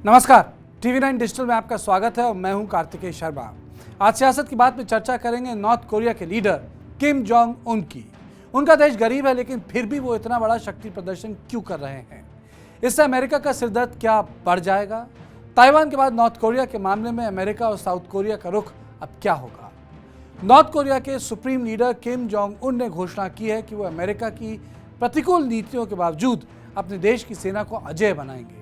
नमस्कार, TV 9 digital में आपका स्वागत है और मैं हूं कार्तिकेय शर्मा। आज सियासत की बात में चर्चा करेंगे नॉर्थ कोरिया के लीडर किम जोंग उन की। उनका देश गरीब है, लेकिन फिर भी वो इतना बड़ा शक्ति प्रदर्शन क्यों कर रहे हैं? इससे अमेरिका का सिरदर्द क्या बढ़ जाएगा? ताइवान के बाद नॉर्थ कोरिया के मामले में अमेरिका और साउथ कोरिया का रुख अब क्या होगा? नॉर्थ कोरिया के supreme leader Kim Jong Un ने घोषणा की है कि वो अमेरिका की प्रतिकूल नीतियों के बावजूद अपने देश की सेना को अजेय बनाएंगे।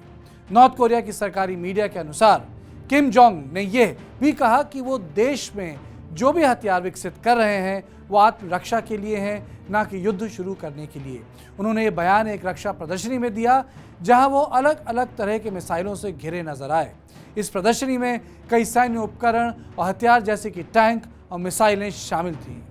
नॉर्थ कोरिया की सरकारी मीडिया के अनुसार किम जोंग ने यह भी कहा कि वो देश में जो भी हथियार विकसित कर रहे हैं वो आत्मरक्षा के लिए हैं, ना कि युद्ध शुरू करने के लिए। उन्होंने ये बयान एक रक्षा प्रदर्शनी में दिया जहां वो अलग अलग तरह के मिसाइलों से घिरे नजर आए। इस प्रदर्शनी में कई सैन्य उपकरण और हथियार जैसे कि टैंक और मिसाइलें शामिल थीं।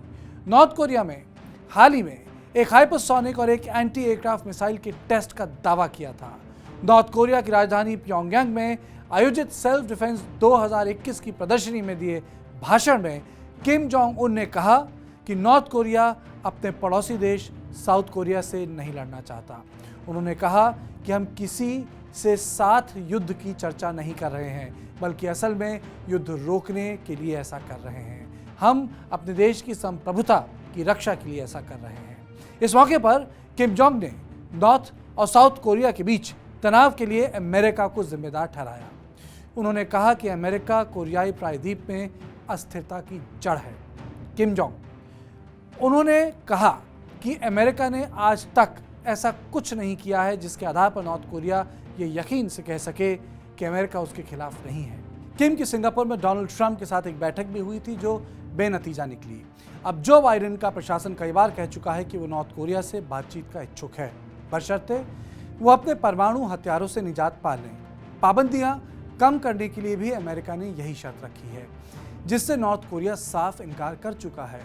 नॉर्थ कोरिया में हाल ही में एक हाइपरसोनिक और एक एंटी एयरक्राफ्ट मिसाइल के टेस्ट का दावा किया था। नॉर्थ कोरिया की राजधानी प्योंगयांग में आयोजित सेल्फ डिफेंस 2021 की प्रदर्शनी में दिए भाषण में किम जोंग उन ने कहा कि नॉर्थ कोरिया अपने पड़ोसी देश साउथ कोरिया से नहीं लड़ना चाहता। उन्होंने कहा कि हम किसी से साथ युद्ध की चर्चा नहीं कर रहे हैं, बल्कि असल में युद्ध रोकने के लिए ऐसा कर रहे हैं। हम अपने देश की संप्रभुता की रक्षा के लिए ऐसा कर रहे हैं। इस मौके पर किम जोंग ने नॉर्थ और साउथ कोरिया के बीच तनाव के लिए अमेरिका को जिम्मेदार ठहराया। उन्होंने कहा कि अमेरिका कोरियाई प्रायद्वीप में अस्थिरता की जड़ है। किम जोंग उन्होंने कहा कि अमेरिका ने आज तक ऐसा कुछ नहीं किया है जिसके आधार पर नॉर्थ कोरिया ये यकीन से कह सके कि अमेरिका उसके खिलाफ नहीं है। किम की सिंगापुर में डोनाल्ड ट्रंप के साथ एक बैठक भी हुई थी जो बेनतीजा निकली। अब जो बाइडेन का प्रशासन कई बार कह चुका है कि वो नॉर्थ कोरिया से बातचीत का इच्छुक है, बशर्ते वो अपने परमाणु हथियारों से निजात पा लें। पाबंदियां कम करने के लिए भी अमेरिका ने यही शर्त रखी है, जिससे नॉर्थ कोरिया साफ इनकार कर चुका है।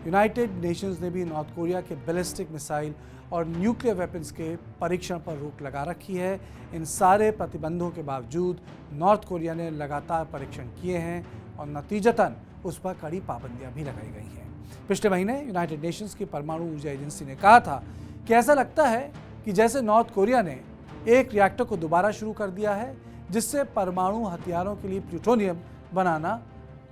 यूनाइटेड नेशंस ने भी नॉर्थ कोरिया के बैलिस्टिक मिसाइल और न्यूक्लियर वेपन्स के परीक्षण पर रोक लगा रखी है। इन सारे प्रतिबंधों के बावजूद नॉर्थ कोरिया ने लगातार परीक्षण किए हैं और नतीजतन उस पर कड़ी पाबंदियां भी लगाई गई हैं। पिछले महीने यूनाइटेड नेशंस की परमाणु ऊर्जा एजेंसी ने कहा था कि ऐसा लगता है कि जैसे नॉर्थ कोरिया ने एक रिएक्टर को दोबारा शुरू कर दिया है, जिससे परमाणु हथियारों के लिए प्लूटोनियम बनाना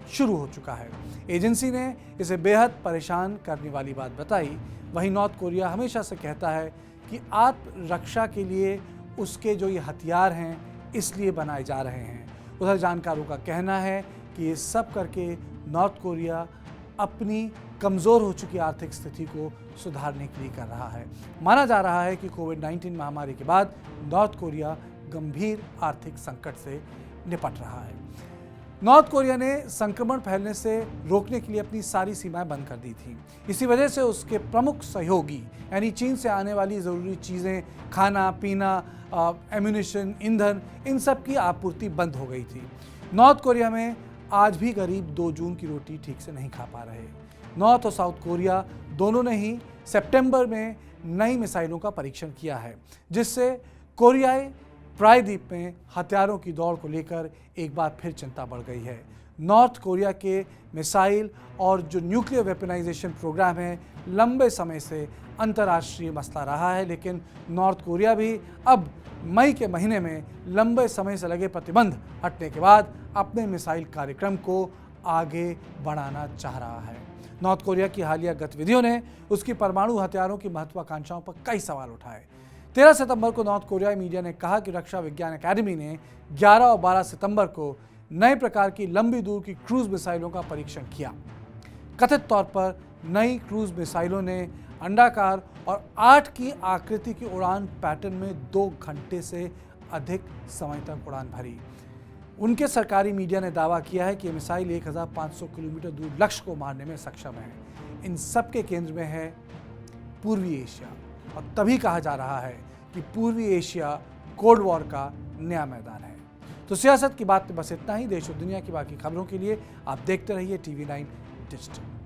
शुरू हो चुका है। एजेंसी ने इसे बेहद परेशान करने वाली बात बताई। वहीं नॉर्थ कोरिया हमेशा से कहता है कि आत्मरक्षा के लिए उसके जो ये हथियार हैं इसलिए बनाए जा रहे हैं। उधर जानकारों का कहना है कि ये सब करके नॉर्थ कोरिया अपनी कमज़ोर हो चुकी आर्थिक स्थिति को सुधारने के लिए कर रहा है। माना जा रहा है कि कोविड-19 महामारी के बाद नॉर्थ कोरिया गंभीर आर्थिक संकट से निपट रहा है। नॉर्थ कोरिया ने संक्रमण फैलने से रोकने के लिए अपनी सारी सीमाएं बंद कर दी थी। इसी वजह से उसके प्रमुख सहयोगी यानी चीन से आने वाली ज़रूरी चीज़ें, खाना पीना, एम्यूनिशन, ईंधन, इन सब की आपूर्ति बंद हो गई थी। नॉर्थ कोरिया में आज भी गरीब 2 जून की रोटी ठीक से नहीं खा पा रहे। नॉर्थ और साउथ कोरिया दोनों ने ही सितंबर में नई मिसाइलों का परीक्षण किया है, जिससे कोरियाई प्रायद्वीप में हथियारों की दौड़ को लेकर एक बार फिर चिंता बढ़ गई है। नॉर्थ कोरिया के मिसाइल और जो न्यूक्लियर वेपनाइजेशन प्रोग्राम है लंबे समय से अंतर्राष्ट्रीय मसला रहा है, लेकिन नॉर्थ कोरिया भी अब मई के महीने में लंबे समय से लगे प्रतिबंध हटने के बाद अपने मिसाइल कार्यक्रम को आगे बढ़ाना चाह रहा है। नॉर्थ कोरिया की हालिया गतिविधियों ने उसकी परमाणु हथियारों की महत्वाकांक्षाओं पर कई सवाल उठाए। 13 सितंबर को नॉर्थ कोरियाई मीडिया ने कहा कि रक्षा विज्ञान अकादमी ने 11 और 12 सितंबर को नए प्रकार की लंबी दूर की क्रूज मिसाइलों का परीक्षण किया। कथित तौर पर नई क्रूज मिसाइलों ने अंडाकार और 8 की आकृति की उड़ान पैटर्न में 2 घंटे से अधिक समय तक उड़ान भरी। उनके सरकारी मीडिया ने दावा किया है कि ये मिसाइल 1500 किलोमीटर दूर लक्ष्य को मारने में सक्षम है। इन सब के केंद्र में है पूर्वी एशिया, और तभी कहा जा रहा है कि पूर्वी एशिया कोल्ड वॉर का नया मैदान है। तो सियासत की बात में बस इतना ही। देश और दुनिया की बाकी खबरों के लिए आप देखते रहिए टीवी 9 डिजिटल।